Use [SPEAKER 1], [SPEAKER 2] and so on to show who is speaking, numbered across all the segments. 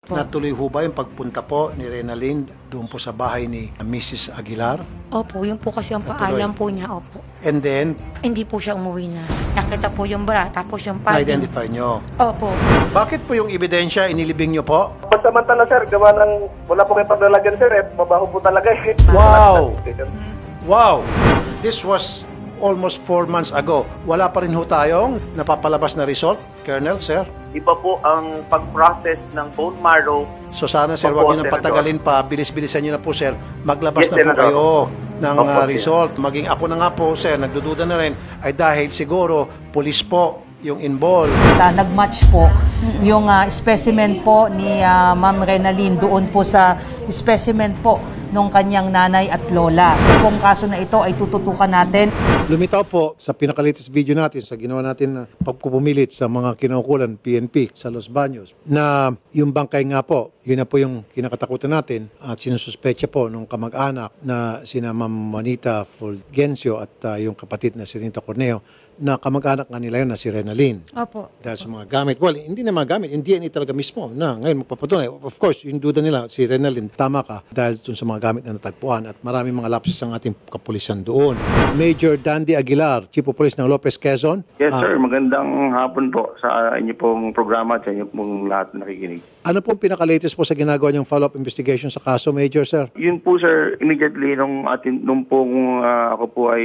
[SPEAKER 1] Natuloy ho ba yung pagpunta po ni Renalyn doon po sa bahay ni Mrs. Aguilar?
[SPEAKER 2] Opo, yun po kasi ang paalam po niya, opo.
[SPEAKER 1] And then,
[SPEAKER 2] Hindi po siya umuwi na. Nakita po yung bra, tapos yung padding.
[SPEAKER 1] na-identify nyo.
[SPEAKER 2] Opo.
[SPEAKER 1] Bakit po yung ebidensya inilibing nyo po?
[SPEAKER 3] Samantala sir, gawa ng wala po kayong paglalagyan sir, mabaho po talaga eh.
[SPEAKER 1] Wow! Wow! This was almost 4 months ago. Wala pa rin ho tayong napapalabas na result, Colonel, sir?
[SPEAKER 4] Iba po ang pag-process ng bone marrow.
[SPEAKER 1] So sana sir,
[SPEAKER 4] Opo,
[SPEAKER 1] wag nyo nang
[SPEAKER 4] Senator.
[SPEAKER 1] patagalin pa. Bilis-bilisan nyo na po sir. Maglabas
[SPEAKER 4] Yes,
[SPEAKER 1] na po
[SPEAKER 4] Senator.
[SPEAKER 1] kayo ng
[SPEAKER 4] Opo,
[SPEAKER 1] result. Maging ako na nga po sir, nagdududa na rin, ay dahil siguro pulis po yung involved.
[SPEAKER 5] Nag-match po yung specimen po ni Ma'am Renalyn doon po sa specimen po nung kanyang nanay at lola. So kung kaso na ito ay tututukan natin.
[SPEAKER 1] Lumitaw po sa pinaka-latest video natin sa ginawa natin na pagpupumilit sa mga kinaukulan PNP sa Los Baños na yung bangkay nga po, yun na po yung kinakatakutan natin at sinususpecha po nung kamag-anak na sina Ma'am Juanita Fulgencio at yung kapatid na si Rita Corneo na kamag-anak nga nila yun na si Renalyn.
[SPEAKER 2] Opo.
[SPEAKER 1] Dahil sa mga gamit. Well, hindi na mga gamit. Yung DNA talaga mismo na ngayon magpapatunay. Of course, yung duda nila, si Renalyn, tama ka dahil dun sa mga gamit na natagpuan at maraming mga lapses ang ating kapulisan doon. Major Dandy Aguilar, Chief of Police ng Lopez, Quezon.
[SPEAKER 6] Yes, sir. Magandang hapon po sa inyo pong programa at sa inyo pong lahat nakikinig.
[SPEAKER 1] Ano pong pinaka-latest po sa ginagawa niyong follow-up investigation sa kaso, Major, sir?
[SPEAKER 6] Yun po, sir, immediately nung pong ako po ay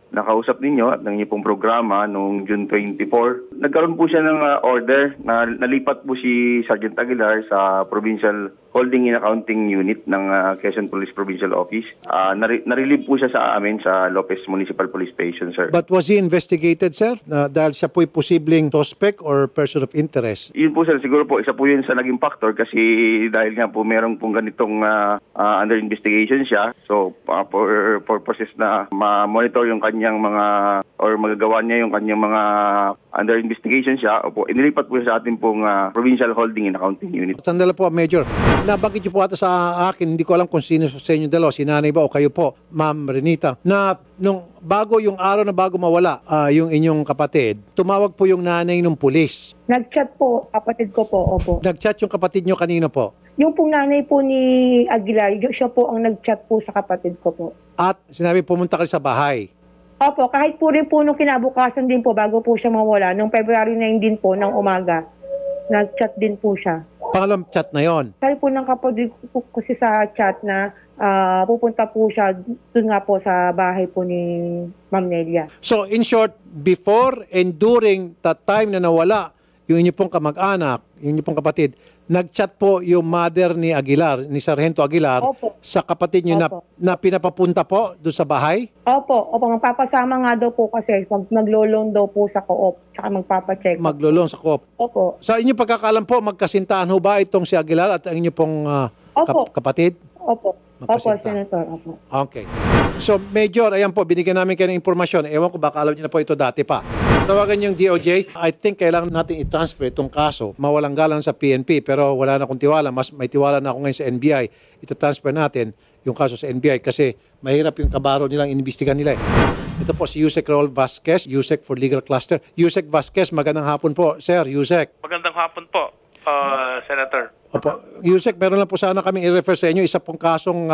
[SPEAKER 6] nakausap ninyo at ng inyong pong programa noong June 24, nagkaroon po siya ng order na nalipat po si Sergeant Aguilar sa Provincial Holding and Accounting Unit ng Quezon Police Provincial Office. Narelieve po siya sa amin sa Lopez Municipal Police Station, sir.
[SPEAKER 1] But was he investigated, sir? Dahil siya po'y posibleng suspect or person of interest?
[SPEAKER 6] Yun po, sir, siguro po isa po yun sa naging factor kasi dahil nga po meron pong ganitong under investigation siya. So, for purposes na ma-monitor yung kanyang mga or magagawa niya yung kanyang mga under investigation siya, opo, inilipat po siya sa ating pong Provincial Holding and Accounting Unit.
[SPEAKER 1] Sandala po, Major. Nabanggit niyo po ata sa akin, hindi ko alam kung sino sa inyo dalawa, si nanay ba o kayo po, Ma'am Renita, na nung bago yung araw na bago mawala yung inyong kapatid, tumawag po yung nanay ng pulis.
[SPEAKER 7] Nag-chat po, kapatid ko po, opo.
[SPEAKER 1] Nag-chat yung kapatid niyo kanino po?
[SPEAKER 7] Yung pong nanay po ni Aguilar, siya po ang nag-chat po sa kapatid ko po.
[SPEAKER 1] At sinabi pumunta kayo sa bahay.
[SPEAKER 7] Opo, kahit po rin po nung kinabukasan din po, bago po siya mawala, nung February 9 din po, ng umaga, nag-chat din po siya.
[SPEAKER 1] Pangalang chat na yon.
[SPEAKER 7] Sabi po ng kapatid ko kasi sa chat na pupunta po siya dun nga po sa bahay po ni Ma'am Nelia.
[SPEAKER 1] So in short, before and during that time na nawala yung inyo pong kamag-anak, yung inyo pong kapatid, nag-chat po yung mother ni Aguilar, ni Sargento Aguilar,
[SPEAKER 7] Opo.
[SPEAKER 1] sa kapatid niyo
[SPEAKER 7] Opo.
[SPEAKER 1] na pinapapunta po doon sa bahay?
[SPEAKER 7] Opo, magpapasama nga daw po kasi maglolong daw po sa co-op, tsaka magpapacheck.
[SPEAKER 1] Maglulong sa Coop.
[SPEAKER 7] Opo.
[SPEAKER 1] Sa inyong pagkakalam po, magkasintahan ho ba itong si Aguilar at ang inyo pong
[SPEAKER 7] Opo.
[SPEAKER 1] kapatid?
[SPEAKER 7] Opo. Opo,
[SPEAKER 1] Magkasinta.
[SPEAKER 7] Senator. Opo.
[SPEAKER 1] Okay. So, Major, ayan po, binigyan namin kayo ng impormasyon. Ewan ko, baka alam niyo na po ito dati pa. Tawagan yung DOJ. I think kailangan natin i-transfer itong kaso. Mawalang galang sa PNP, pero wala na akong tiwala. Mas may tiwala na ako ngayon sa NBI. Ito-transfer natin yung kaso sa NBI kasi mahirap yung kabaro nilang inimbestigan nila. Ito po si Yusek Raul Vasquez, Yusek for Legal Cluster. Yusek Vasquez, magandang hapon po. Sir, Yusek.
[SPEAKER 8] Magandang hapon po, Senator.
[SPEAKER 1] Opo. Yusek, meron lang po sana kami i-refer sa inyo. Isa pong kasong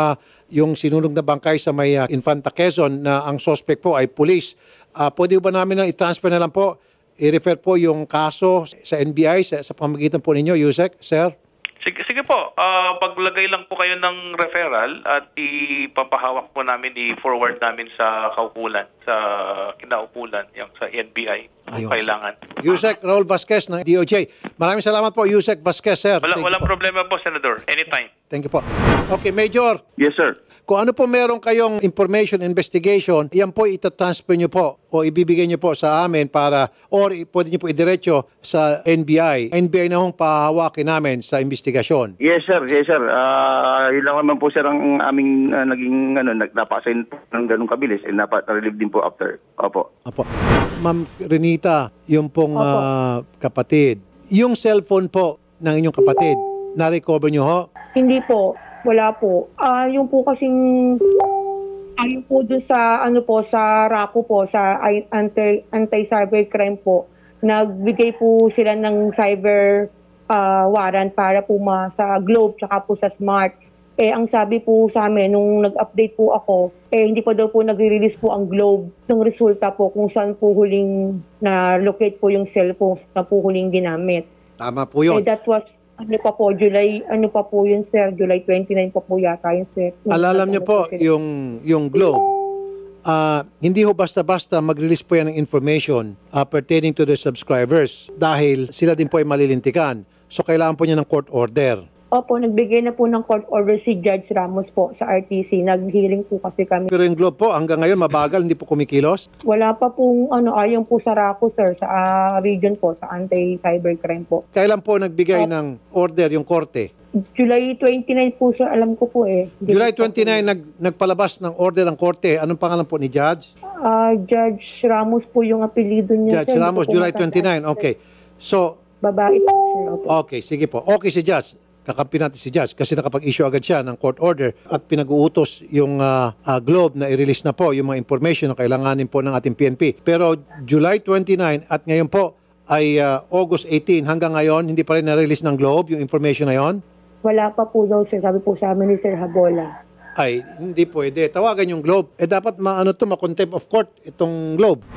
[SPEAKER 1] yung sinunog na bangkay sa may Infanta Quezon na ang suspect po ay police. Pwede ba namin na i-transfer na lang po, i-refer po yung kaso sa NBI sa pamagitan po ninyo, Yusek, sir?
[SPEAKER 8] Sige po, paglagay lang po kayo ng referral at ipapahawak po namin, i-forward namin sa kaukulan, sa kinaukulan, yung sa NBI kung kailangan.
[SPEAKER 1] Yusek Raul Vasquez ng DOJ. Maraming salamat po, Yusek Vasquez, sir.
[SPEAKER 8] Walang problema po, Senator. Anytime.
[SPEAKER 1] Thank you po. Okay, Major.
[SPEAKER 6] Yes, sir.
[SPEAKER 1] Kung ano po meron kayong information, investigation, yan po itatransfer nyo po o ibibigay nyo po sa amin para, or pwede nyo po idiretso sa NBI. NBI na hong pahawakin namin sa investigasyon.
[SPEAKER 6] Yes, sir. Yes, sir. Yun lang naman po, sir, ang aming naging nagnapasign ng ganung kabilis and napa-relieve din po after. Opo.
[SPEAKER 1] Apo. Ma'am Renita, yung pong kapatid, yung cellphone po ng inyong kapatid, na-recover nyo ho?
[SPEAKER 7] Hindi po. Wala po. Yung po kasing yung po doon sa sa RACO po, sa anti-cybercrime po, nagbigay po sila ng cyber warrant para po sa Globe tsaka po sa Smart. Ang sabi po sa amin, nung nag-update po ako, hindi pa daw po nag-release po ang Globe ng resulta po kung saan po huling na-locate po yung cellphone na po huling ginamit.
[SPEAKER 1] Tama po yun.
[SPEAKER 7] That was, July 29 pa po yata yun, sir.
[SPEAKER 1] Alam niyo po, yung Globe, hindi ho basta-basta mag-release po yan ng information pertaining to the subscribers dahil sila din po ay malilintikan. So, kailangan po niya ng court order.
[SPEAKER 7] Opo, nagbigay na po ng court order si Judge Ramos po sa RTC. Nag-hearing po kasi kami.
[SPEAKER 1] Pero yung Globe po, hanggang ngayon mabagal, hindi po kumikilos?
[SPEAKER 7] Wala pa pong ayon po sa RACO, sir, sa region po, sa anti-cybercrime po.
[SPEAKER 1] Kailan po nagbigay ng order yung korte?
[SPEAKER 7] July 29 po, sir, alam ko po
[SPEAKER 1] July 29 nagpalabas ng order ng korte. Anong pangalan po ni Judge?
[SPEAKER 7] Judge Ramos po yung apelido niya.
[SPEAKER 1] Judge Ramos, July 29. Okay. So,
[SPEAKER 7] babae po, sir. Opo.
[SPEAKER 1] Okay, sige po. Okay si Judge. Kakampi natin si Judge kasi nakapag-issue agad siya ng court order at pinag-uutos yung Globe na i-release na po yung mga information na kailanganin po ng ating PNP. Pero July 29 at ngayon po ay August 18 hanggang ngayon, hindi pa rin na-release ng Globe yung information na yon?
[SPEAKER 7] Wala pa po daw, sir. Sabi po sa amin ni Sir Habola.
[SPEAKER 1] Ay, hindi pwede. Tawagan yung Globe. Dapat ma-contempt of court itong Globe.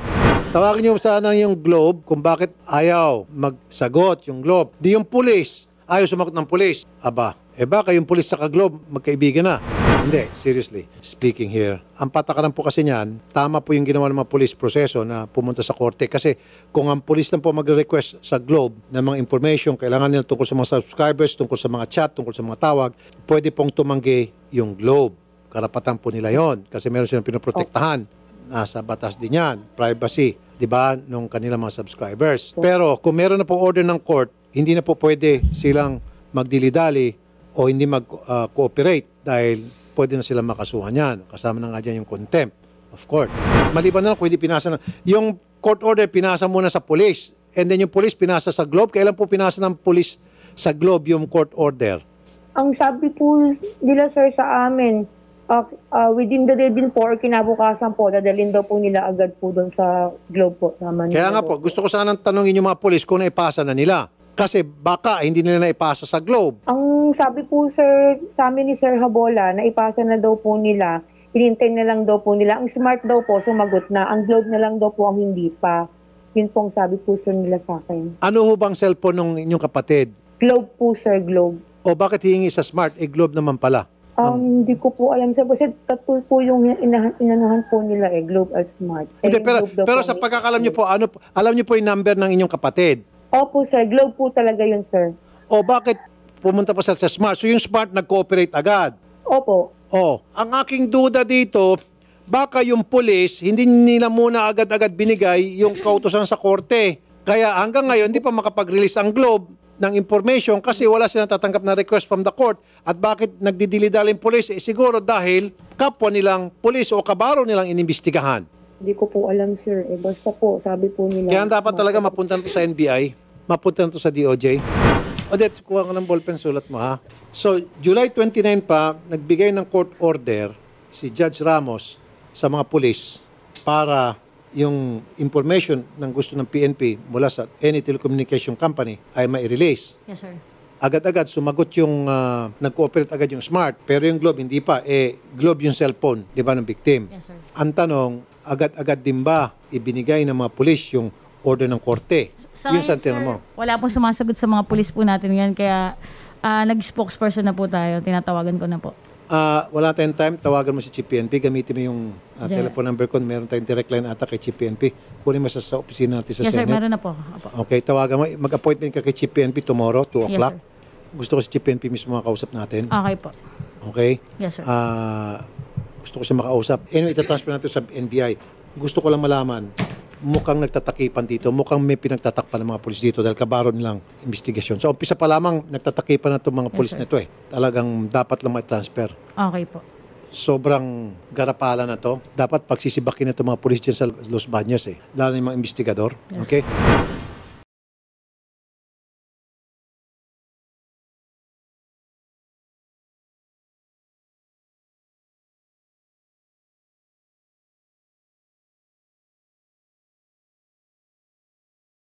[SPEAKER 1] Tawagan nyo sana yung Globe kung bakit ayaw magsagot yung Globe. Di yung police. Ayaw sumagot ng pulis. Aba, baka yung pulis sa Globe magkaibigan na. Hindi, seriously. Speaking here, ang patakaran po kasi niyan, tama po yung ginawa ng mga pulis proseso na pumunta sa korte. Kasi kung ang pulis lang po magre-request sa Globe ng mga information, kailangan nila tungkol sa mga subscribers, tungkol sa mga chat, tungkol sa mga tawag, pwede pong tumanggi yung Globe. Karapatan po nila yon kasi meron silang pinoprotektahan. Nasa batas din yan, privacy, di ba, nung kanilang mga subscribers. Pero kung meron na po order ng court, hindi na po pwede silang magdilidali o hindi mag-cooperate dahil pwede na silang makasuhan yan. Kasama na nga dyan yung contempt of court. Maliban na lang kung hindi pinasa na. Yung court order, pinasa muna sa police. And then yung police, pinasa sa Globe. Kailan po pinasa ng police sa Globe yung court order?
[SPEAKER 7] Ang sabi po nila, sir, sa amin, within the day din po or kinabukasan po, dadalhin daw po nila agad po doon sa Globe po.
[SPEAKER 1] Kaya nga po, gusto ko sanang tanongin yung mga police kung naipasa na nila. Kasi baka hindi nila naipasa sa Globe.
[SPEAKER 7] Ang sabi po, sir, sa amin ni Sir Habola, naipasa na daw po nila, hinintay na lang daw po nila. Ang Smart daw po, sumagot na. Ang Globe na lang daw po ang hindi pa. Yun pong sabi po, sir, nila sa akin.
[SPEAKER 1] Ano ho bang cellphone ng inyong kapatid?
[SPEAKER 7] Globe po, sir, Globe.
[SPEAKER 1] O bakit hihingi sa Smart? Globe naman pala.
[SPEAKER 7] Hindi ko po alam, sir. Kasi tatul po yung inanahan po nila, Globe at Smart.
[SPEAKER 1] Hindi, pero sa pagkakalam niyo po, alam niyo po yung number ng inyong kapatid?
[SPEAKER 7] Opo, sir. Globe po talaga yun, sir.
[SPEAKER 1] O bakit pumunta pa sa Smart? So yung Smart nag-cooperate agad?
[SPEAKER 7] Opo.
[SPEAKER 1] Ang aking duda dito, baka yung police, hindi nila muna agad-agad binigay yung kautusan sa korte. Kaya hanggang ngayon, hindi pa makapag-release ang Globe ng information kasi wala silang tatanggap na request from the court. At bakit nagdidilidali yung police? Siguro dahil kapwa nilang police o kabaro nilang inimbestigahan.
[SPEAKER 7] Hindi ko po alam, sir. Basta po, sabi po nila.
[SPEAKER 1] Kaya dapat talaga mapunta to sa NBI, mapunta to sa DOJ. Odette, kuha ka ng ballpen, sulat mo ha. So, July 29 pa, nagbigay ng court order si Judge Ramos sa mga police para yung information ng gusto ng PNP mula sa any telecommunication company ay mai-release.
[SPEAKER 2] Yes, sir.
[SPEAKER 1] Agad-agad sumagot yung nag-cooperate agad yung Smart, pero yung Globe hindi pa. Globe yung cellphone, di ba, ng victim.
[SPEAKER 2] Yes, sir.
[SPEAKER 1] Ang tanong, agad-agad din ba ibinigay ng mga pulis yung order ng korte? Yun sa tinanong mo.
[SPEAKER 9] Wala pong sumasagot sa mga pulis po natin yan, kaya nag-spokesperson na po tayo, tinatawagan ko na po.
[SPEAKER 1] Wala tayong time, tawagan mo si Chief PNP, gamitin mo yung telephone number ko, meron tayong direct line ata kay Chief PNP. Kunin mo sa opisina natin sa
[SPEAKER 9] Yes,
[SPEAKER 1] Senate.
[SPEAKER 9] sir, meron na po. Apo.
[SPEAKER 1] Okay, tawagan mo. Mag-appointment ka kay Chief PNP tomorrow, 2 o'clock.
[SPEAKER 9] Yes, sir.
[SPEAKER 1] Gusto ko si Chief PNP mismo makausap natin.
[SPEAKER 9] Okay po.
[SPEAKER 1] Okay?
[SPEAKER 9] Yes, sir.
[SPEAKER 1] Gusto ko siya makausap. Anyway, itatransfer natin sa NBI. Gusto ko lang malaman, mukhang nagtatakipan dito, mukhang may pinagtatakpan ng mga pulis dito dahil kabaro nilang investigasyon. So, umpisa pa lamang, nagtatakipan na itong mga pulis
[SPEAKER 9] sir.
[SPEAKER 1] na ito Talagang dapat lang ma-transfer.
[SPEAKER 9] Okay po.
[SPEAKER 1] Sobrang garapala na to. Dapat pagsisibakin na itong mga pulis dyan sa Los Baños Lalo na yung mga investigador.
[SPEAKER 9] Yes.
[SPEAKER 1] Okay?